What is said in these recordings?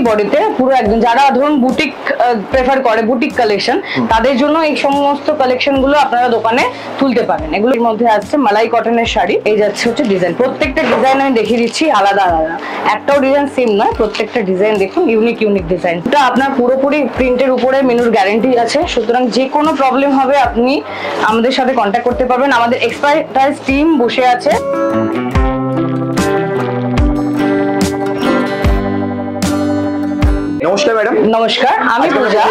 বডিতে পুরো একদম, যারা ধরুন বুটিক প্রেফার করে, বুটিক কালেকশন, তাদের জন্য এই সমস্ত কালেকশন গুলো আপনারা দোকানে তুলতে পারেন। এগুলোর মধ্যে আসছে মালাই কটনের শাড়ি। এই যাচ্ছে হচ্ছে ডিজাইন, প্রত্যেকটা ডিজাইন আমি দেখিয়ে দিচ্ছি আলাদা আলাদা, একটাও ডিজাইন সেম নয়, প্রত্যেকটা ডিজাইন দেখুন ইউনিক ইউনিক ডিজাইন। এটা আপনার পুরোপুরি প্রিন্টের উপরে মিনুর গ্যারান্টি আছে, সুতরাং যে কোনো প্রবলেম হবে আপনি আমাদের সাথে কন্ট্যাক্ট করতে পারবেন। আমাদের এক্সপার্টাইজ টিম বসে আছে। নমস্কার ম্যাডাম। নমস্কার, আমি পূজা।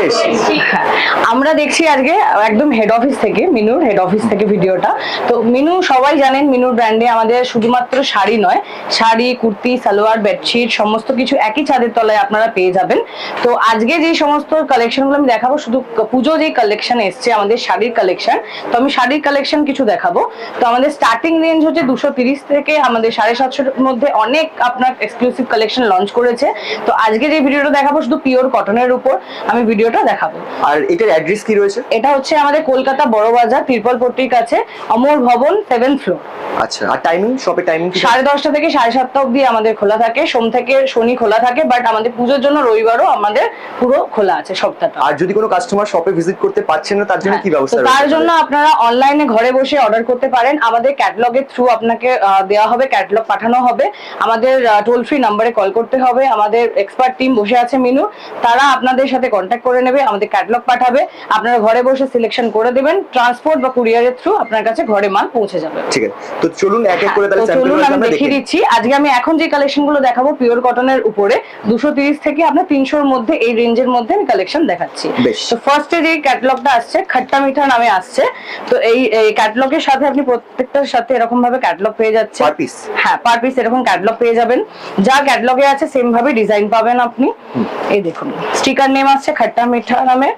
আমরা দেখছি আজকে একদম হেড অফিস থেকে, মিনুর হেড অফিস থেকে ভিডিওটা। তো মিনু সবাই জানেন, মিনুর ব্র্যান্ডে আমাদের শুধুমাত্র শাড়ি নয়, শাড়ি, কুর্তি, সালোয়ার, বেডশিট সমস্ত কিছু একই ছাদের তলায় আপনারা পেয়ে যাবেন। তো আজকে যে সমস্ত কালেকশনগুলো আমি দেখাবো, শুধু পুজো যে কালেকশন এসছে আমাদের শাড়ির কালেকশন, তো আমি শাড়ির কালেকশন কিছু দেখাবো। তো আমাদের স্টার্টিং রেঞ্জ হচ্ছে 230 থেকে আমাদের 750 মধ্যে অনেক আপনার এক্সক্লুসিভ কালেকশন লঞ্চ করেছে। তো আজকে যে ভিডিওটা দেখাবো শুধু পিওর কটনের উপর আমি ভিডিওটা দেখাবো। আর এটার অ্যাড্রেস কি রয়েছে? এটা হচ্ছে আমাদের কলকাতা বড় বাজার তিরপলপট্টির কাছে, অমর ভবন 7th ফ্লোর। আচ্ছা, আর টাইমিং? শপের টাইমিং 10:30 থেকে 7:30 অবধি আমাদের খোলা থাকে, সোম থেকে শনি খোলা থাকে, বাট আমাদের পুজোর জন্য রবিবারও আমাদের পুরো খোলা আছে সপ্তাহটা। আর যদি কোনো কাস্টমার শপে ভিজিট করতে পারছেন না, তার জন্য কি ব্যবস্থা রয়েছে? তার জন্য আপনারা অনলাইনে ঘরে বসে অর্ডার করতে পারেন। আমাদের ক্যাটালগের থ্রু আপনাকে দেওয়া হবে, ক্যাটালগ পাঠানো হবে, আমাদের টোল ফ্রি নাম্বারে কল করতে হবে। আমাদের এক্সপার্ট টিম বসে আছে মিনু, তারা আপনাদের সাথে কন্ট্যাক্ট করে নেবে, আমাদের ক্যাটালগ পাঠাবে, আপনারা ঘরে বসে সিলেকশন করে দেবেন, ট্রান্সপোর্ট বা কুরিয়ারের থ্রু আপনার কাছে ঘরে মাল পৌঁছে যাবে। ঠিক আছে, তো চলুন এক এক করে তাহলে চলুন আমি দেখিয়ে দিচ্ছি। আজকে আমি এখন যে কালেকশন গুলো দেখাবো পিওর কটনের উপরে 230 থেকে আপনার 300 এর মধ্যে, এই রেঞ্জের মধ্যে আমি কালেকশন দেখাচ্ছি। তো ফার্স্টে যে ক্যাটালগটা আসছে খট্টা মিঠা নামে আসছে। তো এই ক্যাটালগের সাথে আপনি প্রত্যেকটার সাথে এরকম ভাবে ক্যাটালগ পেয়ে যাচ্ছে, পার পিস। হ্যাঁ, পার পিস এরকম ক্যাটালগ পেয়ে যাবেন। যা ক্যাটালগে আছে সেম ভাবে ডিজাইন পাবেন আপনি। এই দেখুন স্টিকার নেম আসছে খট্টা মিঠা নামে।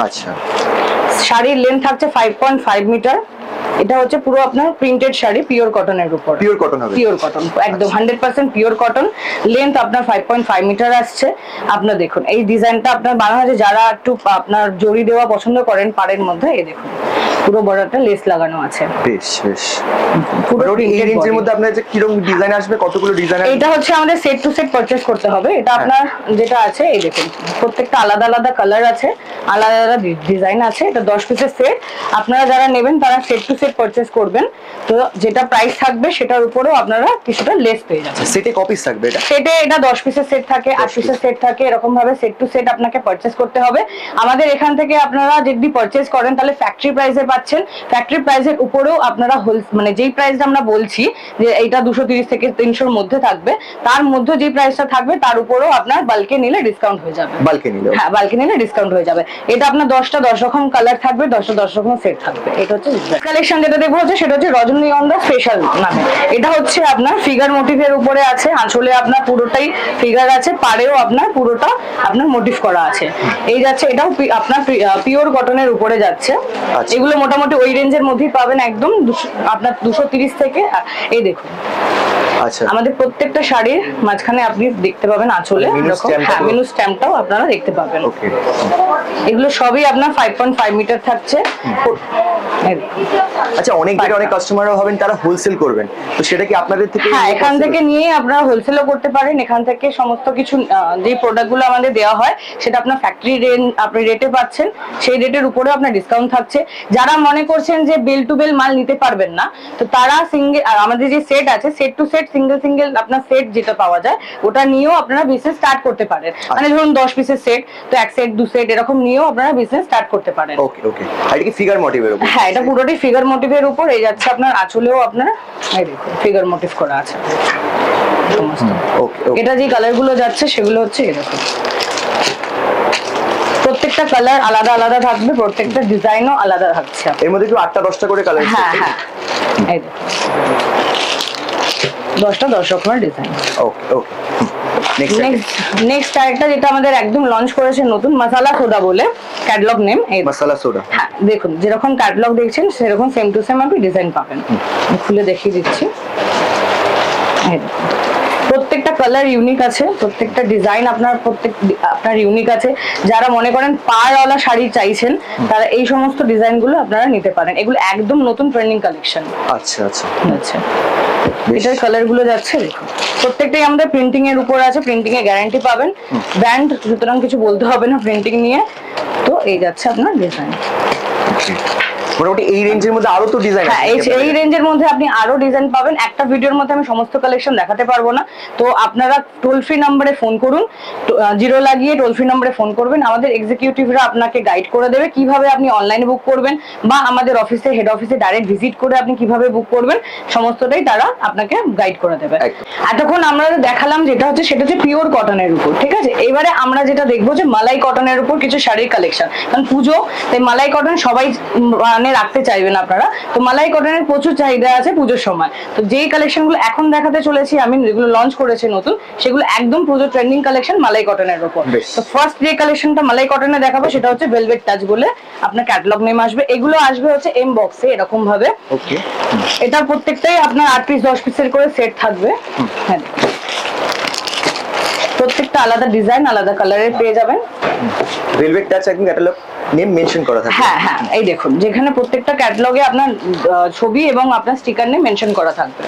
আচ্ছা, শাড়ির লেন্থ থাকছে 5.5 মিটার। এটা হচ্ছে পুরো আপনার প্রিন্টেড শাড়ি পিওর কটনের উপর। পিওর কটন হবে? পিওর কটন, একদম 100% পিওর কটন। লেন্থ আপনার 5.5 মিটার আসছে। আপনার দেখুন এই ডিজাইনটা আপনার বানানো হয়েছে, যারা একটু আপনার জড়ি দেওয়া পছন্দ করেন পাড়ের মধ্যে, এই দেখুন পুরো বর্ডারটা লেস লাগানো আছে। বেশ বেশ। পুরো এই রেঞ্জের মধ্যে আপনার যে কিরকম ডিজাইন আসবে, কতগুলো ডিজাইন আসবে? এটা হচ্ছে আমাদের সেট টু সেট পারচেজ করতে হবে। এটা আপনার যেটা আছে এই দেখুন, প্রত্যেকটা আলাদা আলাদা কালার আছে, আলাদা আলাদা ডিজাইন আছে। এটা 10 পিসের সেট। আপনারা যারা নেবেন তারা সেট টু সেট পারচেজ করবেন। তো যেটা প্রাইস থাকবে সেটার উপরেও আপনারা কিছুটা লেস পেয়ে যাবেন। সেটে কপিস থাকবে? এটা সেটে এটা 10 পিসের সেট থাকে, 8 পিসের সেট থাকে, এরকম ভাবে সেট টু সেট আপনাকে পারচেজ করতে হবে। আমাদের এখান থেকে আপনারা যদি পারচেজ করেন তাহলে ফ্যাক্টরি প্রাইসে পাচ্ছেন। ফ্যাক্টরি প্রাইসের উপরেও আপনারা মানে যেই প্রাইসটা আমরা বলছি যে এইটা 230 থেকে 300 এর মধ্যে থাকবে, তার মধ্যে যে প্রাইসটা থাকবে তার উপরেও আপনার বাল্কে নিলে ডিসকাউন্ট হয়ে যাবে। বাল্কে নিলে? হ্যাঁ, বাল্কে নিলে ডিসকাউন্ট হয়ে যাবে। এটা আপনার 10টা 10 রকম কালার থাকবে, 10টা 10 রকম সেট থাকবে। এটা হচ্ছে কালেকশন যেটা দেখবো হচ্ছে সেটা হচ্ছে রজনীগন্ধা স্পেশাল নামে। এটা হচ্ছে আপনার ফিগার মোটিভের উপরে আছে, আঁচলে আপনার পুরোটাই ফিগার আছে, পাড়েও আপনার পুরোটা আপনার মোটিভ করা আছে। এই যাচ্ছে, এটাও আপনার পিওর কটনের উপরে যাচ্ছে। এগুলো মোটামুটি ওই রেঞ্জের মধ্যেই পাবেন, একদম আপনার 230 থেকে। এই দেখুন আচ্ছা, আমাদের প্রত্যেকটা শাড়ির মাঝখানে আপনি দেখতে পাবেন আঁচলে এরকম মেনু স্ট্যাম্পটাও আপনারা দেখতে পাবেন। এগুলো সবই আপনার 5.5 মিটার থাকছে। আচ্ছা, অনেক জায়গায় অনেক কাস্টমাররা হবেন তারা হোলসেল করবেন, তো সেটা কি আপনাদের থেকে? হ্যাঁ, এখান থেকে নিয়ে আপনারা হোলসেলও করতে পারেন। এখান থেকে সমস্ত কিছু যে প্রোডাক্টগুলো আমাদের দেওয়া হয় সেটা আপনার ফ্যাক্টরি রেট আপনি রেটে পাচ্ছেন, সেই রেটের উপরে আপনার ডিসকাউন্ট থাকছে। যারা মনে করছেন যে বেল টু বেল মাল নিতে পারবেন না, তো তারা সিঙ্গেল আমাদের যে সেট আছে set to set single single আপনার সেট যেটা পাওয়া যায় ওটা নিয়েও আপনারা বিজনেস স্টার্ট করতে পারেন। মানে ধরুন 10 পিসের সেট, তো এক সেট 2 সেট এরকম নিয়েও আপনারা বিজনেস স্টার্ট করতে পারেন। ওকে ওকে। আর এটা কি ফিগার মোটিভের উপর? হ্যাঁ, এটা পুরোটাই ফিগার মোটিভের উপর। এই যাচ্ছে আপনার আঁচলেও আপনার এই দেখুন ফিগার মোটিভ করা আছে সমস্ত। এটা যে কালার গুলো যাচ্ছে সেগুলো হচ্ছে এই দেখুন, প্রত্যেকটা কালার আলাদা আলাদা থাকবে, প্রত্যেকটা ডিজাইনও আলাদা থাকছে। এর মধ্যে একটু 8টা 10টা করে কালার? হ্যাঁ হ্যাঁ, এই দেখুন 10টা 10 রকমের ডিজাইন। ওকে ওকে। নেক্সট আরেকটা যেটা আমাদের একদম লঞ্চ করেছে নতুন, মশালা সোডা বলে ক্যাটালগ নেম। এই মশালা সোডা, হ্যাঁ দেখুন যেরকম ক্যাটালগ দেখছেন সেরকম সেম টু সেম আপনি ডিজাইন পাবেন। খুলে দেখিয়ে দিচ্ছি। প্রত্যেকটা কালার ইউনিক আছে, প্রত্যেকটা ডিজাইন আপনার ইউনিক আছে। যারা মনে করেন পাড়ওয়ালা শাড়ি চাইছেন তারা এই সমস্ত ডিজাইনগুলো আপনারা নিতে পারেন। এগুলো একদম নতুন ট্রেন্ডিং কালেকশন। আচ্ছা আচ্ছা আচ্ছা, এটার কালার গুলো যাচ্ছে দেখুন, প্রত্যেকটাই আমাদের প্রিন্টিং এর উপর আছে, প্রিন্টিং এর গ্যারান্টি পাবেন, ব্র্যান্ড, সুতরাং কিছু বলতে হবে না প্রিন্টিং নিয়ে। তো এই যাচ্ছে আপনার ডিজাইন। মোটামুটি এই রেঞ্জের মধ্যে আরো তো ডিজাইন হ্যাঁ, এই রেঞ্জের মধ্যে আপনি আরো ডিজাইন পাবেন। একটা ভিডিওর মধ্যে আমি সমস্ত কালেকশন দেখাতে পারবো না, তো আপনারা টোল ফ্রি নম্বরে ফোন করুন, 0 লাগিয়ে টোল ফ্রি নম্বরে ফোন করবেন। আমাদের এক্সিকিউটিভরা আপনাকে গাইড করে দেবে কিভাবে আপনি অনলাইনে বুক করবেন বা আমাদের অফিসে, হেড অফিসে ডাইরেক্ট ভিজিট করে আপনি কিভাবে বুক করবেন, সমস্তটাই তারা আপনাকে গাইড করে দেবে। এতক্ষণ আমরা দেখালাম যেটা হচ্ছে, সেটা হচ্ছে পিওর কটনের উপর, ঠিক আছে। এবারে আমরা যেটা দেখবো যে মালাই কটনের উপর কিছু শাড়ির কালেকশন, কারণ পুজো, তাই মালাই কটন সবাই রাখতে চাইবেন আপনারা। তো মালাই কটনের প্রচুর চাহিদা আছে পুজোর সময়। তো যেই কালেকশন গুলো এখন দেখাতে চলেছি আমি, যেগুলো লঞ্চ করেছে নতুন, সেগুলো একদম পুজো ট্রেন্ডিং কালেকশন মালাই কটনের উপর। তো ফার্স্ট যে কালেকশনটা মালাই কটনে দেখাবো সেটা হচ্ছে ভেলভেট টাচ বলে আপনার ক্যাটালগ নেম আসবে। এগুলো আসবে হচ্ছে এম বক্সে এরকম ভাবে। ওকে, এটার প্রত্যেকটাই আপনার 8 পিস 10 পিসের করে সেট থাকবে। হ্যাঁ, প্রত্যেকটা আলাদা ডিজাইন, আলাদা কালারের পেয়ে যাবেন। ভেলভেট টাচ একদম ক্যাটালগ নেম মেনশন করা থাকে। হ্যাঁ হ্যাঁ, এই দেখুন, যেখানে প্রত্যেকটা ক্যাটালগে আপনার ছবি এবং আপনার স্টিকার নেম মেনশন করা থাকবে।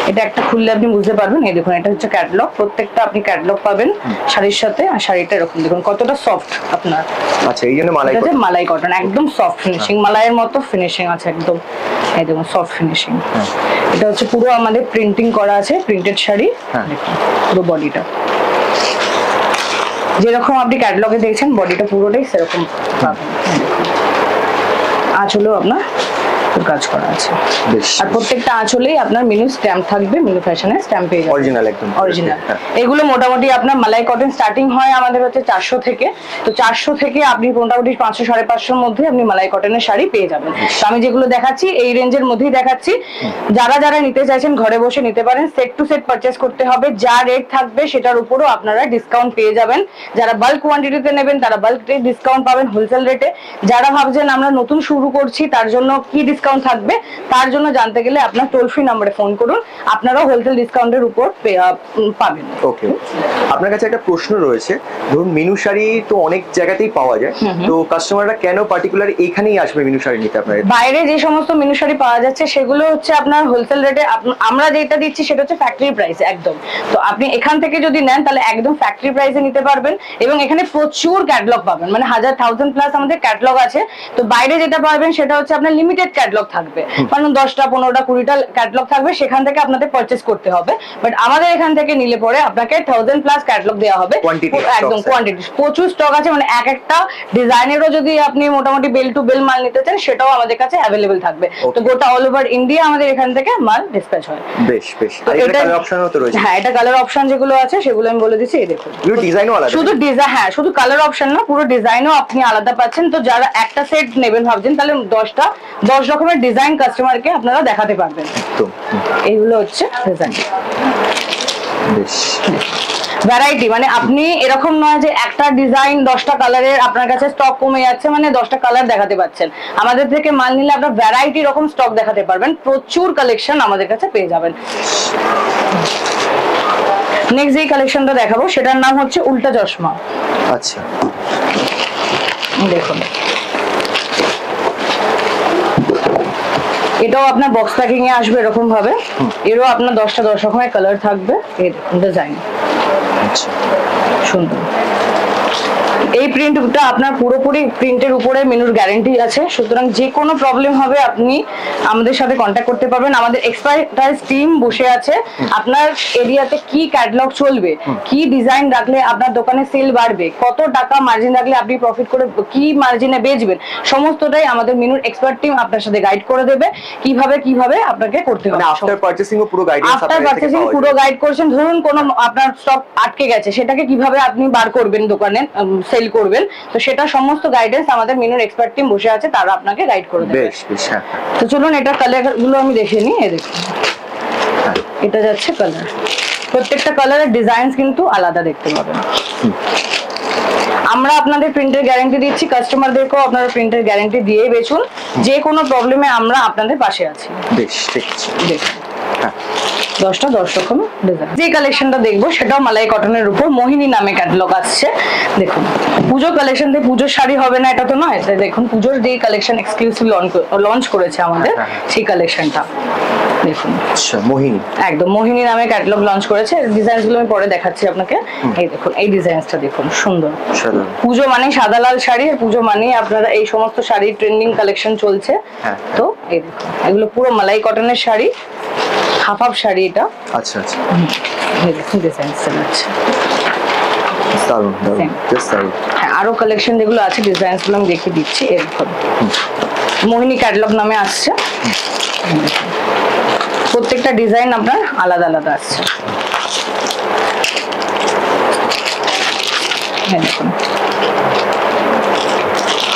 এটা একটা খুললে আপনি বুঝতে পারবেন। এই দেখুন, এটা হচ্ছে ক্যাটালগ, প্রত্যেকটা আপনি ক্যাটালগ পাবেন শাড়ির সাথে। আর শাড়িটা এরকম দেখুন কতটা সফট আপনার। আচ্ছা, এই জন্য মালাই কটন, মালাই কটন একদম সফট ফিনিশিং, মালাইয়ের মতো ফিনিশিং আছে একদম। এই দেখুন সফট ফিনিশিং। এটা হচ্ছে পুরো আমাদের প্রিন্টিং করা আছে, প্রিন্টেড শাড়ি। পুরো বডিটা যেরকম আপনি ক্যাটালগে দেখছেন, বডিটা পুরোটাই সেরকম পাবেন। আঁচলও আপনার কাজ করা আছে, আর প্রত্যেকটা আঁচলেই আপনার মিনু স্ট্যাম্প থাকবে, মিনু ফ্যাশনের স্ট্যাম্প পেয়ে যাবেন, অরিজিনাল একদম অরিজিনাল। এগুলো মোটামুটি আপনার মালাই কটন স্টার্টিং হয় আমাদের হচ্ছে 400 থেকে। তো 400 থেকে আপনি মোটামুটি 500 550 মধ্যে আপনি মালাই কটনের শাড়ি পেয়ে যাবেন। তো আমি যেগুলো দেখাচ্ছি এই রেঞ্জের মধ্যেই দেখাচ্ছি। যারা যারা নিতে চাইছেন ঘরে বসে নিতে পারেন, সেট টু সেট পারচেজ করতে হবে। যা রেট থাকবে সেটার উপরও আপনারা ডিসকাউন্ট পেয়ে যাবেন। যারা বাল্ক কোয়ান্টিটিতে নেবেন তারা বাল্ক ডিসকাউন্ট পাবেন হোলসেল রেটে। যারা ভাবছেন আমরা নতুন শুরু করছি তার জন্য কি ডিসকাউন্ট থাকবে, তার জন্য জানতে গেলে আপনার টোল ফ্রি নম্বরে ফোন করুন, আপনারাও হোলসেল ডিসকাউন্টের উপর পাবেন। ওকে, আপনার কাছে একটা প্রশ্ন রয়েছে, ধরুন মিনু শাড়ি তো অনেক জায়গাতেই পাওয়া যায়, তো কাস্টমাররা কেন পার্টিকুলার এইখানেই আসবে মিনু শাড়ি নিতে? আপনার বাইরে যে সমস্ত মিনু শাড়ি পাওয়া যাচ্ছে সেগুলো হচ্ছে আপনার হোলসেল রেটে, আমরা যেটা দিচ্ছি সেটা হচ্ছে ফ্যাক্টরি প্রাইস একদম। তো আপনি এখান থেকে যদি নেন তাহলে একদম ফ্যাক্টরি প্রাইসে নিতে পারবেন, এবং এখানে প্রচুর ক্যাটালগ পাবেন, মানে 1000 প্লাস আমাদের ক্যাটালগ আছে। তো বাইরে যেটা পাবেন সেটা হচ্ছে আপনার লিমিটেড ক্যাটালগ থাকবে, মানে 10টা 15টা 20টা ক্যাটালগ থাকবে, সেখান থেকে আপনাদের পারচেজ করতে হবে। বাট আমাদের এখান থেকে নিলে পরে আপনাকে 1000 প্লাস ক্যাটালগ দেওয়া হবে, একদম কোয়ান্টিটি প্রচুর স্টক আছে। মানে এক একটা ডিজাইনেরও যদি আপনি মোটামুটি বেল টু বেল মাল নিতে চান সেটাও আমাদের কাছে অ্যাভেলেবল থাকবে। তো গোটা অল ওভার ইন্ডিয়া আমাদের এখান থেকে মাল ডিসপ্যাচ হয়। বেশ বেশ, আর এটা কালার অপশনও তো রয়েছে। হ্যাঁ, এটা কালার অপশন যেগুলো আছে সেগুলো আমি বলে দিচ্ছি। এই দেখুন, পুরো ডিজাইনও আলাদা, শুধু ডিজাইন, হ্যাঁ শুধু কালার অপশন না, পুরো ডিজাইনও আপনি আলাদা পাচ্ছেন। তো যারা একটা সেট নেবেন ভাবছেন তাহলে 10 রকমের ডিজাইন কাস্টমারকে আপনারা দেখাতে পারবেন। এইগুলো হচ্ছে ডিজাইন, বেশ ভ্যারাইটি। মানে আপনি এরকম নয় যে একটা ডিজাইন 10টা কালারের আপনার কাছে স্টক কমে যাচ্ছে মানে 10টা কালার দেখাতে পাচ্ছেন। আমাদের থেকে মাল নিলে আপনার ভ্যারাইটি রকম স্টক দেখাতে পারবেন, প্রচুর কালেকশন আমাদের কাছে পেয়ে যাবেন। নেক্সট যে কালেকশনটা দেখাবো সেটার নাম হচ্ছে উল্টা চশমা। আচ্ছা, দেখুন এটাও আপনার বক্স প্যাকিং এ আসবে এরকম ভাবে। এরও আপনার 10টা 10 রকমের কালার থাকবে। এই ডিজাইন সুন্দর। এই প্রিন্টটা আপনার পুরোপুরি প্রিন্টের উপরে মিনুর গ্যারান্টি আছে, সুতরাং যে কোনো প্রবলেম হবে আপনি আমাদের সাথে কন্ট্যাক্ট করতে পারবেন। আমাদের এক্সপার্টাইজ টিম বসে আছে। আপনার এরিয়াতে কি ক্যাটালগ চলবে, কি ডিজাইন রাখলে আপনার দোকানে সেল বাড়বে, কত টাকা মার্জিন রাখলে আপনি প্রফিট করে কি মার্জিনে বেচবেন, সমস্তটাই আমাদের মিনুর এক্সপার্ট টিম আপনার সাথে গাইড করে দেবে কিভাবে আপনাকে করতে হবে। আফটার পারচেসিং ও পুরো গাইডেন্স, আফটার পারচেসিং পুরো গাইড করছেন। ধরুন কোনো আপনার স্টক আটকে গেছে, সেটাকে কিভাবে আপনি বার করবেন, দোকানে সেল করবেন, তো সেটা সমস্ত গাইডেন্স আমাদের মিনুর এক্সপার্ট টিম বসে আছে, তারা আপনাকে গাইড করে দেবে। বেশ বেশ, হ্যাঁ। তো চলুন এটা কালার গুলো আমি দেখে নিই। এই দেখুন, এটা যাচ্ছে কালার, প্রত্যেকটা কালারের ডিজাইনস কিন্তু আলাদা দেখতে পাবেন। আমরা আপনাদের প্রিন্টের গ্যারান্টি দিচ্ছি, কাস্টমারদেরকেও আপনারা প্রিন্টের গ্যারান্টি দিয়ে বেচুন। যে কোনো প্রবলেমে আমরা আপনাদের পাশে আছি। বেশ ঠিক আছে, দেখুন হ্যাঁ 10টা 10 রকম ডিজাইন। যে কালেকশনটা দেখবো সেটাও মালাই কটনের উপর মোহিনী নামে ক্যাটালগ আসছে। দেখুন পুজো কালেকশন দিয়ে পুজোর শাড়ি হবে না এটা তো নয়, তাই দেখুন পুজোর যে কালেকশন এক্সক্লুসিভ লঞ্চ করেছে আমাদের সেই কালেকশনটা দেখুন। আচ্ছা মোহিনী, একদম মোহিনী নামে ক্যাটালগ লঞ্চ করেছে। ডিজাইনস গুলো আমি পরে দেখাচ্ছি আপনাকে। এই দেখুন এই ডিজাইনসটা দেখুন সুন্দর। সাধারণ পুজো মানে সাদা লাল শাড়ি, আর পুজো মানে আপনারা এই সমস্ত শাড়ি ট্রেন্ডিং কালেকশন চলছে। হ্যাঁ। তো এই দেখুন এগুলো পুরো মালাই কটনের শাড়ি, হাফ হাফ শাড়ি এটা। আচ্ছা আচ্ছা এই দেখুন ডিজাইনসটা আছে। দারুণ দারুণ Same. জাস্ট দারুণ। হ্যাঁ আরো কালেকশন যেগুলো আছে ডিজাইনস গুলো আমি দেখিয়ে দিচ্ছি। এরকম মোহিনী ক্যাটালগ নামে আসছে। প্রত্যেকটা ডিজাইন আপনার আলাদা আলাদা আসছে। হ্যাঁ দেখুন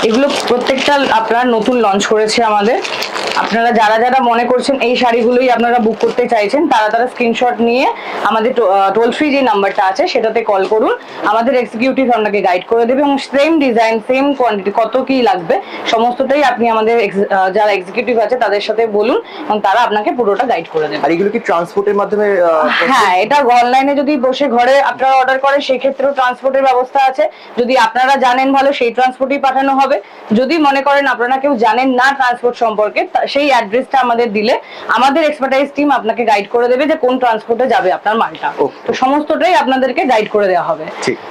এগুলো প্রত্যেকটা আপনার নতুন লঞ্চ করেছে আমাদের। আপনারা যারা যারা মনে করছেন এই শাড়িগুলোই আপনারা বুক করতে চাইছেন তারা তারা স্ক্রিনশট নিয়ে আমাদের টোল ফ্রি যে নাম্বারটা আছে সেটাতে কল করুন। আমাদের এক্সিকিউটিভ আপনাকে গাইড করে দেবে এবং সেম ডিজাইন সেম কোয়ান্টিটি কত কি লাগবে সমস্তটাই আপনি আমাদের যারা এক্সিকিউটিভ আছে তাদের সাথে বলুন এবং তারা আপনাকে পুরোটা গাইড করে দেবে। আর এগুলো কি ট্রান্সপোর্টের মাধ্যমে হ্যাঁ এটা অনলাইনে যদি বসে ঘরে আপনারা অর্ডার করেন সেই ক্ষেত্রেও ট্রান্সপোর্টের ব্যবস্থা আছে। যদি আপনারা জানেন ভালো সেই ট্রান্সপোর্টই পাঠানো হবে। যদি মনে করেন আপনারা কেউ জানেন না ট্রান্সপোর্ট সম্পর্কে সেই অ্যাড্রেসটা আমাদের দিলে আমাদের এক্সপার্টাইজ টিম আপনাকে গাইড করে দেবে যে কোন ট্রান্সপোর্টে যাবে আপনার মালটা। তো সমস্তটাই আপনাদেরকে গাইড করে দেওয়া হবে।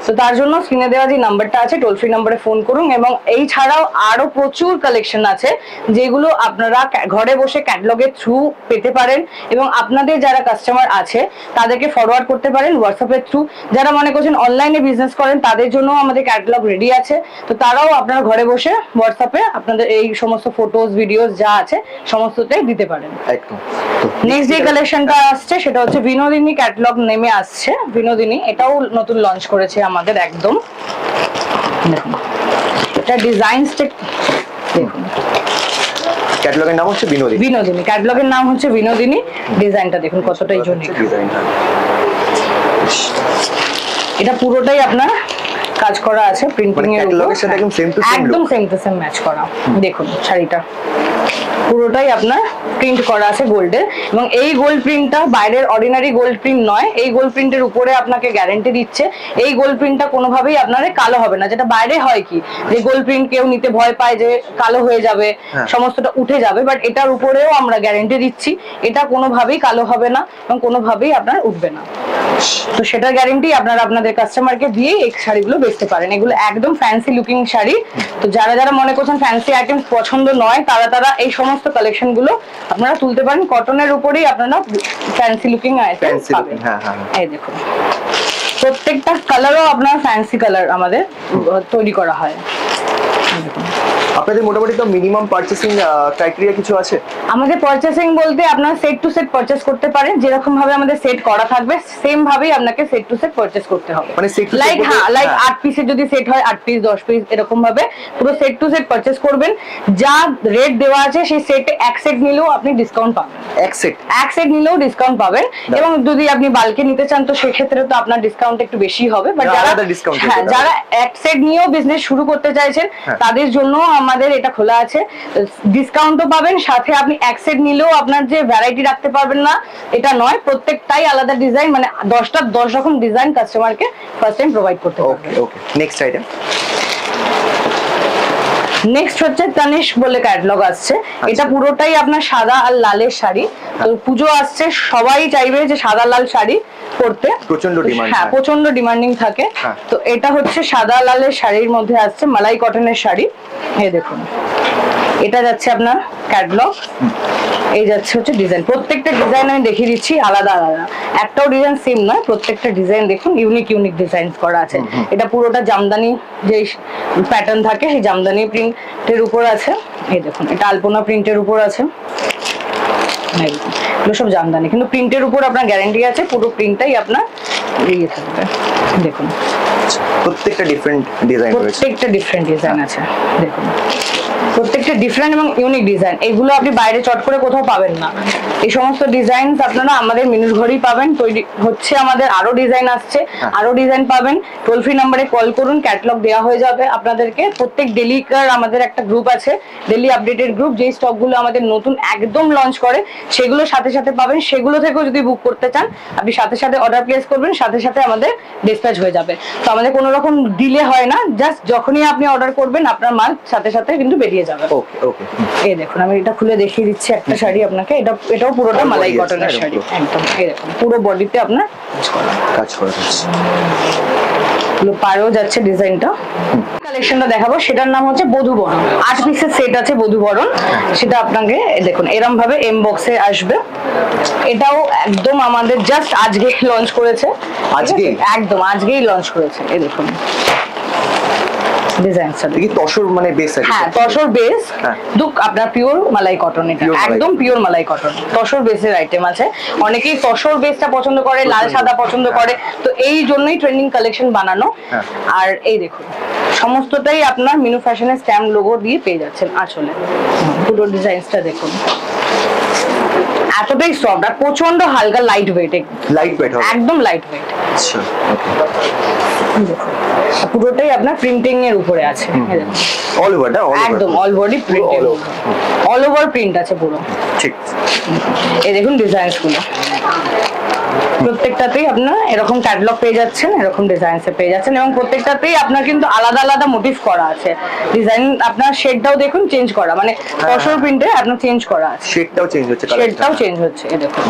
তো তার জন্য স্ক্রিনে দেওয়া যে নাম্বারটা আছে টোল ফ্রি নাম্বারে ফোন করুন। এবং এই ছাড়াও আরো প্রচুর কালেকশন আছে যেগুলো আপনারা ঘরে বসে ক্যাটালগের থ্রু পেতে পারেন এবং আপনাদের যারা কাস্টমার আছে তাদেরকে ফরওয়ার্ড করতে পারেন হোয়াটসঅ্যাপের থ্রু। যারা মনে করছেন অনলাইনে বিজনেস করেন তাদের জন্য আমাদের ক্যাটালগ রেডি আছে। তো তারাও আপনারা ঘরে বসে হোয়াটসঅ্যাপে আপনাদের এই সমস্ত ফটোজ ভিডিওস যা আছে সমস্তটাই দিতে পারেন। একদম। নেক্সট যে কালেকশনটা আসছে সেটা হচ্ছে বিনোদিনী ক্যাটালগ নেমে আসছে। বিনোদিনী এটাও নতুন লঞ্চ করেছে আমাদের একদম। দেখুন এটা ডিজাইনসটা দেখুন। ক্যাটালগের নাম হচ্ছে বিনোদিনী। বিনোদিনী ক্যাটালগের নাম হচ্ছে বিনোদিনী। ডিজাইনটা দেখুন কতটা ইউনিক। এটা পুরোটাই আপনার কাজ করা আছে প্রিন্টিং এর উপর। ক্যাটালগের সাথে একদম সেম টু সেম একদম সেম টু সেম ম্যাচ করা। দেখুন শাড়িটা পুরোটাই আপনার প্রিন্ট করা আছে গোল্ডের এবং এই গোল্ড প্রিন্টটা বাইরের অর্ডিনারি গোল্ড প্রিন্ট নয়। এই গোল্ড প্রিন্টের উপরে আপনাকে গ্যারান্টি দিচ্ছে এই গোল্ড প্রিন্টটা কোনোভাবেই আপনার কালো হবে না। যেটা বাইরে হয় কি যে গোল্ড প্রিন্ট কেউ নিতে ভয় পায় যে কালো হয়ে যাবে সমস্তটা উঠে যাবে, বাট এটার উপরেও আমরা গ্যারান্টি দিচ্ছি এটা কোনোভাবেই কালো হবে না এবং কোনোভাবেই আপনার উঠবে না। তো সেটার গ্যারান্টি আপনারা আপনাদের কাস্টমারকে দিয়ে এই শাড়িগুলো বেচতে পারেন। এগুলো একদম ফ্যান্সি লুকিং শাড়ি। তো যারা যারা মনে করছেন ফ্যান্সি আইটেম পছন্দ নয় তারা তারা এই সমস্ত কালেকশন গুলো আপনারা তুলতে পারেন। কটনের উপরেই আপনারা ফ্যান্সি লুকিং আইটেম পাবেন। এই দেখুন প্রত্যেকটা কালারও আপনার ফ্যান্সি কালার আমাদের তৈরি করা হয়। আপনাদের মোটামুটি তো মিনিমাম পারচেসিং ক্রাইটেরিয়া কিছু আছে? আমাদের পারচেসিং বলতে আপনারা সেট টু সেট পারচেস করতে পারেন। যেরকম ভাবে আমাদের সেট করা থাকবে সেম ভাবেই আপনাকে সেট টু সেট পারচেস করতে হবে। মানে সেট লাইক লাইক 8 পিসের যদি সেট হয় 8 পিস 10 পিস এরকম ভাবে পুরো সেট টু সেট পারচেস করবেন। যা রেট দেওয়া আছে সেই সেটে এক সেট নিলেও আপনি ডিসকাউন্ট পাবেন। এক সেট নিলেও ডিসকাউন্ট পাবেন এবং যদি আপনি বালকে নিতে চান তো সেক্ষেত্রে তো আপনার ডিসকাউন্ট একটু বেশি হবে। বাট যারা এক সেট নিয়েও বিজনেস শুরু করতে চাইছেন তাদের জন্য আমাদের এটা খোলা আছে। ডিসকাউন্টও পাবেন, সাথে আপনি এক সেট নিলেও আপনার যে ভ্যারাইটি রাখতে পারবেন না এটা নয়, প্রত্যেকটাই আলাদা ডিজাইন, মানে 10টা 10 রকম ডিজাইন কাস্টমারকে ফার্স্ট টাইম প্রোভাইড করতে পারবেন। Okay next item. নেক্সট হচ্ছে তানিশ বলে ক্যাটালগ আসছে। এটা পুরোটাই আপনার সাদা আর লালের শাড়ি। তো পুজো আসছে, সবাই চাইবে যে সাদা লাল শাড়ি পরতে, প্রচন্ড ডিমান্ড। হ্যাঁ প্রচন্ড ডিমান্ডিং থাকে। তো এটা হচ্ছে সাদা লালের শাড়ির মধ্যে আসছে মালাই কটনের শাড়ি। এই দেখুন এটা যাচ্ছে আপনার ক্যাটালগ, এই যাচ্ছে হচ্ছে ডিজাইন। প্রত্যেকটা ডিজাইন আমি দেখিয়ে দিচ্ছি আলাদা আলাদা, একটাও ডিজাইন সেম নয়। প্রত্যেকটা ডিজাইন দেখুন ইউনিক ইউনিক ডিজাইন করা আছে। এটা পুরোটা জামদানি যে প্যাটার্ন থাকে সেই জামদানি প্রিন্টের উপর আছে। এই দেখুন এটা আলপনা প্রিন্টের উপর আছে। এগুলো সব জামদানি কিন্তু প্রিন্টের উপর আপনার গ্যারান্টি আছে, পুরো প্রিন্টটাই আপনার ইয়ে থাকবে। দেখুন প্রত্যেকটা ডিফারেন্ট ডিজাইন রয়েছে, প্রত্যেকটা ডিফারেন্ট ডিজাইন আছে। দেখুন প্রত্যেকটা ডিফারেন্ট এবং ইউনিক ডিজাইন, এগুলো আপনি বাইরে চট করে কোথাও পাবেন না। এই সমস্ত ডিজাইন আপনারা আমাদের মিনুর ঘরেই পাবেন। তৈরি হচ্ছে, আমাদের আরো ডিজাইন আসছে, আরো ডিজাইন পাবেন। টোল ফ্রি নাম্বারে কল করুন, ক্যাটালগ দেওয়া হয়ে যাবে আপনাদেরকে। প্রত্যেক ডেলিকার আমাদের একটা গ্রুপ আছে, ডেলি আপডেটেড গ্রুপ, যেই স্টকগুলো আমাদের নতুন একদম লঞ্চ করে সেগুলো সাথে সাথে পাবেন। সেগুলো থেকেও যদি বুক করতে চান আপনি সাথে সাথে অর্ডার প্লেস করবেন, সাথে সাথে আমাদের ডিসপ্যাচ হয়ে যাবে। তো আমাদের কোনো রকম ডিলে হয় না, জাস্ট যখনই আপনি অর্ডার করবেন আপনার মাল সাথে সাথে কিন্তু বেরিয়ে যাবে। ওকে ওকে। এই দেখুন, আমি এটা খুলে দেখিয়ে দিচ্ছি একটা শাড়ি আপনাকে। এটাও পুরোটা মালাই কটনের শাড়ি, একদম। এই দেখুন, পুরো বডিতে আপনার কাজ করা আছে, পাড়েও যাচ্ছে ডিজাইনটা। কালেকশনটা দেখাবো, সেটার নাম হচ্ছে বধূবরণ। 8 পিসের সেট আছে বধূবরণ, সেটা আপনাকে দেখুন এরম ভাবে এম বক্সে আসবে। এটাও একদম আমাদের জাস্ট আজকে লঞ্চ করেছে, আজকে একদম আজকেই লঞ্চ করেছে। এই দেখুন ডিজাইনটা দেখি, তসর মানে বেস আছে। হ্যাঁ, তসর বেস, দুক আপনার পিওর মালাই কটন, এটা একদম পিওর মালাই কটন, তসর বেসের আইটেম আছে। অনেকেই তসর বেসটা পছন্দ করে, লাল সাদা পছন্দ করে, তো এই জন্যই ট্রেন্ডিং কালেকশন বানানো। আর এই দেখুন সমস্তটাই আপনার মিনু ফ্যাশনের স্ট্যাম্প লোগো দিয়ে পেয়ে যাচ্ছেন আঁচলে। পুরো ডিজাইনটা দেখুন, এতটাই সফট আর প্রচন্ড হালকা, লাইট ওয়েট, একদম লাইট ওয়েট। আচ্ছা, ওকে। দেখুন পুরোটাই আপনার প্রিন্টিং এর উপরে আছে, অল ওভার না? একদম all body print, all over print আছে পুরো। ঠিক। এই দেখুন ডিজাইনস গুলো, প্রত্যেকটাতেই আপনার এরকম ক্যাটালগ পেয়ে যাচ্ছেন, এরকম ডিজাইনস পেয়ে যাচ্ছেন, এবং প্রত্যেকটাতেই আপনার কিন্তু আলাদা আলাদা মোটিভ করা আছে। ডিজাইন আপনার শেডটাও দেখুন চেঞ্জ করা, মানে তসর প্রিন্টে আপনার চেঞ্জ করা আছে, শেডটাও চেঞ্জ হচ্ছে, শেডটাও চেঞ্জ হচ্ছে। এই দেখুন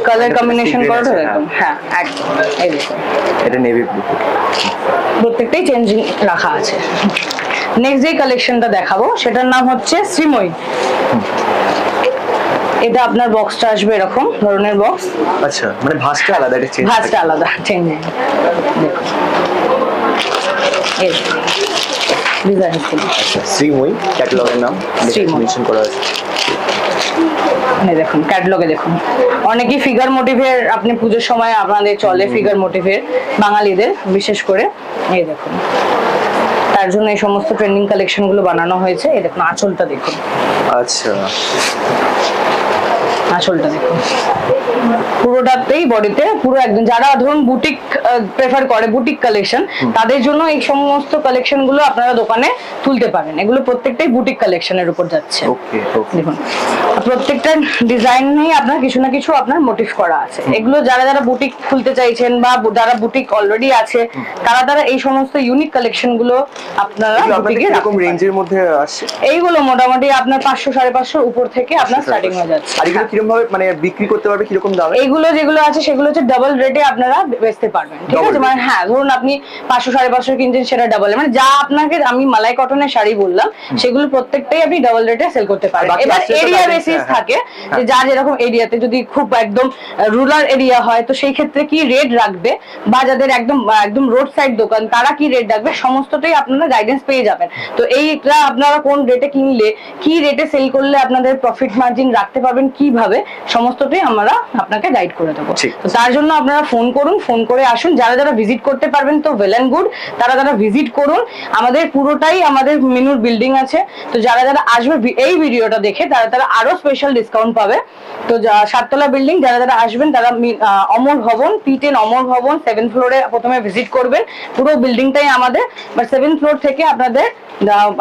কালার কম্বিনেশন করা এরকম, হ্যাঁ একদম। এই দেখুন এটা নেভি ব্লু, প্রত্যেকটাই চেঞ্জিং রাখা আছে। নেক্সট যে কালেকশনটা দেখাবো সেটার নাম হচ্ছে শ্রীময়ী। এটা আপনার বক্সটা আসবে এরকম ধরনের বক্স। আচ্ছা, মানে ভাঁজটা আলাদা, এটা চেঞ্জ, ভাঁজটা আলাদা, চেঞ্জ। দেখুন এই ডিজাইন ছিল, শ্রীময়ী ক্যাটালগের নাম মেনশন করা আছে। দেখুন ক্যাটালগে দেখুন, অনেকেই ফিগার মোটিভের, আপনি পুজোর সময় আপনাদের চলে ফিগার মোটিভের, বাঙালিদের বিশেষ করে। এই দেখুন তার জন্য এই সমস্ত ট্রেন্ডিং কালেকশন গুলো বানানো হয়েছে। এই দেখুন আঁচলটা দেখুন, আচ্ছা আঁচলটা দেখুন পুরোটাতেই বডিতে পুরো একদম, যারা ধরুন বুটিক প্রেফার করে, বুটিক কালেকশন, তাদের জন্য এই সমস্ত কালেকশন গুলো আপনারা দোকানে তুলতে পারেন। এগুলো প্রত্যেকটাই বুটিক কালেকশনের উপর যাচ্ছে। ওকে ওকে। দেখুন প্রত্যেকটা ডিজাইনেই আপনার কিছু না কিছু আপনার মোটিভ করা আছে। এগুলো যারা যারা বুটিক খুলতে চাইছেন বা যারা বুটিক অলরেডি আছে, তারা এই সমস্ত ইউনিক কালেকশন গুলো আপনারা বুটিকে এরকম রেঞ্জের মধ্যে আসে। এইগুলো মোটামুটি আপনার 500-550 উপর থেকে আপনার স্টার্টিং হয়ে যাচ্ছে। আর এগুলো কিরকম ভাবে মানে বিক্রি করতে পারবে, কিরকম দামে? এইগুলো যেগুলো আছে সেগুলো হচ্ছে ডাবল রেটে আপনারা বেচতে পারবেন, ঠিক আছে? মানে হ্যাঁ, ধরুন আপনি 500-550 কিনছেন, সেটা ডাবল, মানে যা আপনাকে আমি মালাই কটনের শাড়ি বললাম সেগুলো প্রত্যেকটাই আপনি ডাবল রেটে সেল করতে পারেন। এবার এরিয়া বেসিস থাকে, যে যা যেরকম এরিয়াতে, যদি খুব একদম রুরাল এরিয়া হয় তো সেই ক্ষেত্রে কি রেট রাখবে, বা যাদের একদম একদম রোড সাইড দোকান তারা কি রেট রাখবে, সমস্তটাই আপনারা গাইডেন্স পেয়ে যাবেন। তো এইটা আপনারা কোন রেটে কিনলে, কি রেটে সেল করলে আপনাদের প্রফিট মার্জিন রাখতে পারবেন, কিভাবে, সমস্তটাই আমরা আপনাকে গাইড করে দেবো। তো তার জন্য আপনারা ফোন করুন, ফোন করে আসুন। যারা যারা ভিজিট করতে পারবেন তো ওয়েল এন্ড গুড, তারা ভিজিট করুন। আমাদের পুরোটাই আমাদের মিনুর বিল্ডিং আছে, তো যারা যারা আসবে এই ভিডিওটা দেখে তারা আরো স্পেশাল ডিসকাউন্ট পাবে। তো 7তলা বিল্ডিং, যারা যারা আসবেন তারা অমর ভবন, P10 অমর ভবন 7th ফ্লোরে প্রথমে ভিজিট করবেন। পুরো বিল্ডিংটাই আমাদের, বাট 7th ফ্লোর থেকে আপনাদের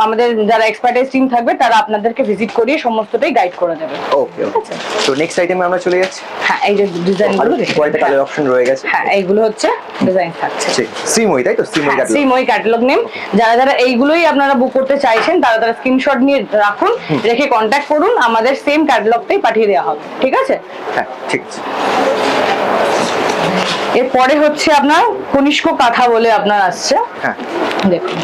আমাদের যারা এক্সপার্টাইজ টিম থাকবে তারা আপনাদেরকে ভিজিট করিয়ে সমস্তটাই গাইড করে দেবে। ওকে ওকে। তো নেক্সট আইটেমে আমরা চলে যাচ্ছি। হ্যাঁ, এই যে ডিজাইনগুলো দেখুন, কয়টা কালার অপশন রয়ে গেছে। হ্যাঁ, এইগুলো হচ্ছে ডিজাইন থাকছে। শ্রীময়ী, তাই তো? Srimoyee catalogue, Srimoyee catalogue name. যারা যারা এইগুলোই আপনারা বুক করতে চাইছেন তারা স্ক্রিনশট নিয়ে রাখুন, রেখে কন্ট্যাক্ট করুন, আমাদের সেম ক্যাটালগটাই পাঠিয়ে দেওয়া হবে, ঠিক আছে? হ্যাঁ ঠিক আছে। এরপরে হচ্ছে আপনার কনিষ্ক কাঁথা বলে আপনার আসছে। হ্যাঁ দেখুন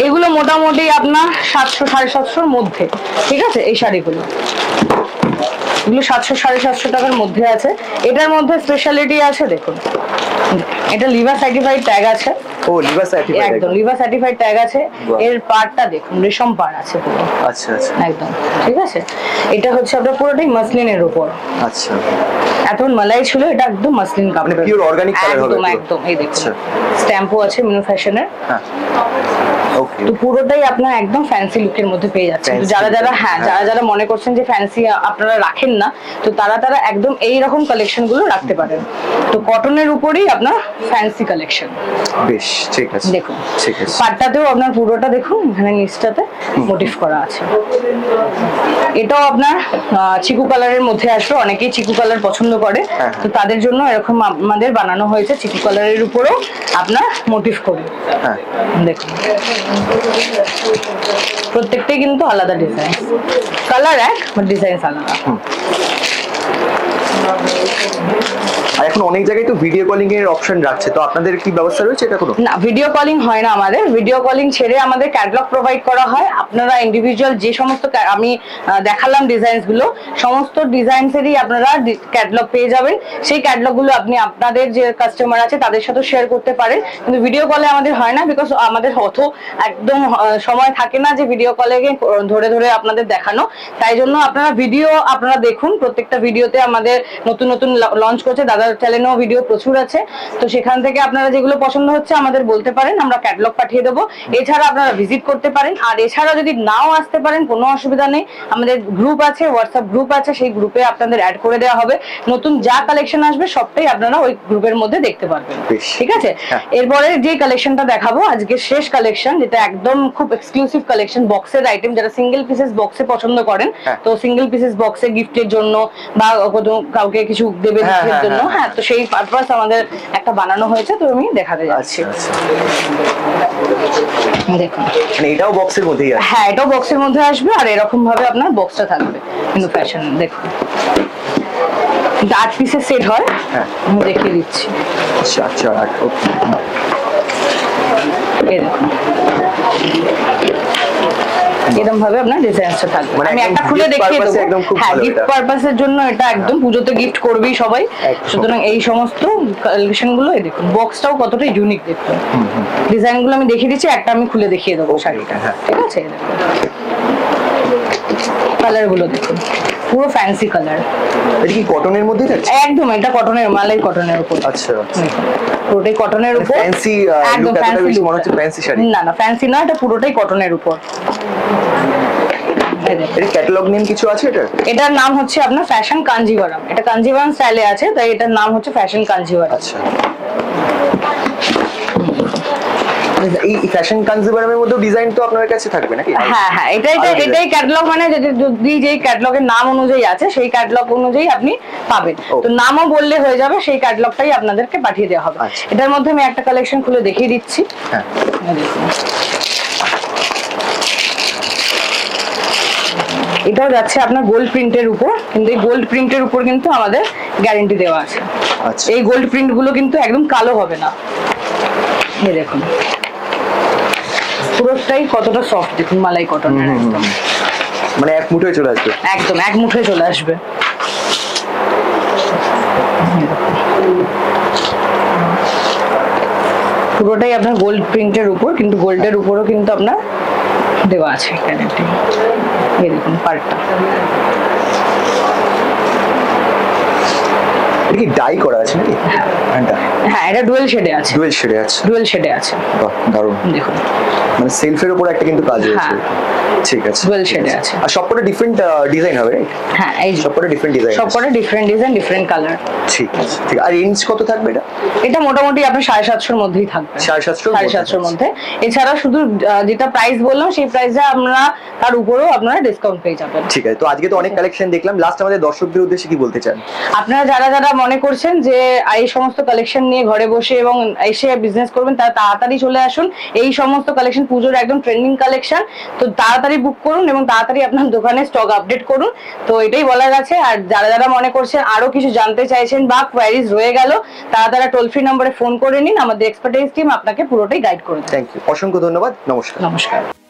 এগুলো মোটামুটি আপনার 700-750 মধ্যে, ঠিক আছে? এই শাড়িগুলো এগুলো 700-750 টাকার মধ্যে আছে। এটার মধ্যে স্পেশালিটি আছে, দেখুন এটা লিভার সার্টিফাইড ট্যাগ আছে, ও লিভার সার্টিফাইড, একদম লিভার সার্টিফাইড ট্যাগ আছে। এর পাড়টা দেখুন রেশম পাড় আছে পুরো। আচ্ছা আচ্ছা একদম ঠিক আছে। এটা হচ্ছে আপনার পুরোটাই মাসলিনের উপর। আচ্ছা, এত মালাই ছিল, এটা একদম মাসলিন কাপড়, মানে পিওর অর্গানিক কালার হবে একদম একদম। এই দেখুন স্ট্যাম্পও আছে মিনু ফ্যাশনের। হ্যাঁ ওকে, তো পুরোটাই আপনার একদম ফ্যান্সি লুকের মধ্যে পেয়ে যাচ্ছেন। তো যারা যারা যারা যারা মনে করছেন যে ফ্যান্সি আপনারা রাখেন না, তো তারা একদম এই রকম কালেকশন গুলো রাখতে পারেন। তো কটনের উপরেই আপনার ফ্যান্সি কালেকশন। বেশ ঠিক আছে, দেখুন ঠিক আছে। পাটটাতেও আপনার পুরোটা দেখুন এখানে নিচটাতে মোটিভ করা আছে। এটাও আপনার চিকু কালারের মধ্যে আসবে, অনেকেই চিকু কালার পছন্দ করে, তো তাদের জন্য এরকম আমাদের বানানো হয়েছে চিকু কালারের উপরেও আপনার মোটিভ করে। হ্যাঁ দেখুন প্রত্যেকটাই কিন্তু আলাদা ডিজাইন, কালার এক বাট ডিজাইন আলাদা। আর এখন অনেক জায়গায় তো ভিডিও কলিং এর অপশন রাখছে, তো আপনাদের কি ব্যবস্থা রয়েছে এটা কোনো? না, ভিডিও কলিং হয় না আমাদের। ভিডিও কলিং ছেড়ে আমাদের ক্যাটালগ প্রোভাইড করা হয়। আপনারা ইন্ডিভিজুয়াল যে সমস্ত আমি দেখালাম ডিজাইনস গুলো, সমস্ত ডিজাইনসেরই আপনারা ক্যাটালগ পেয়ে যাবেন। সেই ক্যাটালগ গুলো আপনি আপনাদের যে কাস্টমার আছে তাদের সাথে শেয়ার করতে পারেন, কিন্তু ভিডিও কলে আমাদের হয় না, বিকজ আমাদের অত একদম সময় থাকে না যে ভিডিও কলে ধরে ধরে আপনাদের দেখানো। তাই জন্য আপনারা ভিডিও আপনারা দেখুন, প্রত্যেকটা ভিডিওতে আমাদের নতুন নতুন লঞ্চ করছে, দাদার চ্যানেলেও ভিডিও প্রচুর আছে। তো সেখান থেকে আপনারা যেগুলো পছন্দ হচ্ছে আমাদের বলতে পারেন, আমরা ক্যাটালগ পাঠিয়ে দেবো। এছাড়া আপনারা ভিজিট করতে পারেন। আর এছাড়া যদি নাও আসতে পারেন কোনো অসুবিধা নেই, আমাদের গ্রুপ আছে, হোয়াটসঅ্যাপ গ্রুপ আছে, সেই গ্রুপে আপনাদের অ্যাড করে দেওয়া হবে। নতুন যা কালেকশন আসবে সবটাই আপনারা ওই গ্রুপের মধ্যে দেখতে পারবেন, ঠিক আছে? এরপরে যে কালেকশনটা দেখাবো আজকে শেষ কালেকশন, যেটা একদম খুব এক্সক্লুসিভ কালেকশন, বক্সের আইটেম। যারা সিঙ্গেল পিসেস বক্সে পছন্দ করেন, তো সিঙ্গেল পিসেস বক্সে গিফটের জন্য বা কাউকে কিছু দেবে গিফটের জন্য, হ্যাঁ, তো সেই পারপাস আমাদের একটা বানানো হয়েছে। তো আমি দেখাতে যাচ্ছি। দেখুন মানে এটাও বক্সের মধ্যেই আছে? হ্যাঁ, এটাও বক্সের মধ্যে আসবে। আর এরকম ভাবে আপনার বক্সটা থাকবে কিন্তু ফ্যাশন। দেখুন 8 পিসের সেট হয়, আমি দেখিয়ে দিচ্ছি। আচ্ছা আচ্ছা, এই দেখুন এরকম ভাবে আপনার ডিজাইনটা থাকবে। আমি একটা খুলে দেখিয়ে দেবো। হ্যাঁ, গিফট পারপাসের জন্য এটা একদম, পুজোতে গিফট করবেই সবাই, সুতরাং এই সমস্ত কালেকশন গুলো। এই দেখুন বক্সটাও কতটা ইউনিক, দেখুন ডিজাইন গুলো আমি দেখিয়ে দিচ্ছি, একটা আমি খুলে দেখিয়ে দেবো শাড়িটা, ঠিক আছে? কালার গুলো দেখুন পুরো ফ্যান্সি কালার। এটা কি কটনের মধ্যে যাচ্ছে? একদম, এটা কটনের, মালাই কটনের উপর। আচ্ছা আচ্ছা, পুরোটাই কটনের উপর। ফ্যান্সি একদম ফ্যান্সি লুক, মনে হচ্ছে ফ্যান্সি শাড়ি। না না, ফ্যান্সি না, এটা পুরোটাই কটনের উপর। এর ক্যাটালগ নেম কিছু আছে এটা? এটার নাম হচ্ছে আপনার ফ্যাশন কাঞ্জিভারাম। এটা কাঞ্জিভারাম স্টাইলে আছে, তাই এটার নাম হচ্ছে ফ্যাশন কাঞ্জিভারাম। আচ্ছা, এই ফ্যাশন কাঞ্জিভারামের মধ্যে ডিজাইন তো আপনার কাছে থাকবে নাকি? হ্যাঁ হ্যাঁ, এটাই ক্যাটালগ, মানে যদি যেই ক্যাটালগের নাম অনুযায়ী আছে সেই ক্যাটালগ অনুযায়ী আপনি পাবেন। তো নামও বললে হয়ে যাবে, সেই ক্যাটালগটাই আপনাদেরকে পাঠিয়ে দেওয়া হবে। এটার মধ্যে আমি একটা কালেকশন খুলে দেখিয়ে দিচ্ছি। হ্যাঁ, এটাও যাচ্ছে আপনার গোল্ড প্রিন্টের উপর, কিন্তু এই গোল্ড প্রিন্টের উপর কিন্তু আমাদের গ্যারান্টি দেওয়া আছে। এই গোল্ড প্রিন্ট গুলো কিন্তু একদম কালো হবে না। এই দেখুন পুরোটাই কতটা সফট, দেখুন মালাই কটনের, একদম মানে এক মুঠোয় চলে আসবে। একদম এক মুঠোয় চলে আসবে। পুরোটাই আপনার গোল্ড প্রিন্টের উপর, কিন্তু গোল্ডের উপরও কিন্তু আপনার দেওয়া আছে গ্যারান্টি। এই দেখুন পার্টটা, এটা কি ডাই করা আছে নাকি? হ্যাঁ, এটা ডুয়েল শেডে আছে। ডুয়েল শেডে আছে? ডুয়েল শেডে আছে। বাহ, দারুণ। দেখুন মানে সেলফের উপর একটা কিন্তু কাজ হয়েছে। ঠিক আছে, ডুয়েল শেডে আছে। আর সবকটা ডিফারেন্ট ডিজাইন হবে, রাইট? হ্যাঁ, এই সবকটা ডিফারেন্ট ডিজাইন, সবকটা ডিফারেন্ট ডিজাইন, ডিফারেন্ট কালার। ঠিক আছে, ঠিক। আর রেঞ্জ কত থাকবে এটা? এটা মোটামুটি আপনার 750-এর মধ্যেই থাকবে। 750-এর মধ্যে। এছাড়া শুধু যেটা প্রাইস বললাম সেই প্রাইসে আমরা তার উপরেও আপনারা ডিসকাউন্ট পেয়ে যাবেন। ঠিক আছে, তো আজকে তো অনেক কালেকশন দেখলাম, লাস্ট আমাদের দর্শকদের উদ্দেশ্যে কি বলতে চান? আপনারা যারা যারা মনে করছেন যে এই সমস্ত কালেকশন নিয়ে ঘরে বসে এবং এসে বিজনেস করবেন, তারা তাড়াতাড়ি চলে আসুন। এই সমস্ত কালেকশন পুজোর একদম ট্রেন্ডিং কালেকশন, তো তাড়াতাড়ি বুক করুন এবং তাড়াতাড়ি আপনার দোকানে স্টক আপডেট করুন। তো এটাই বলা গেছে। আর যারা যারা মনে করছেন আরো কিছু জানতে চাইছেন বা কোয়ারিজ রয়ে গেল, তারা টোল ফ্রি নম্বরে ফোন করে নিন, আমাদের এক্সপার্টাইজ টিম আপনাকে পুরোটাই গাইড করে দেবে। থ্যাংক ইউ, অসংখ্য ধন্যবাদ, নমস্কার। নমস্কার।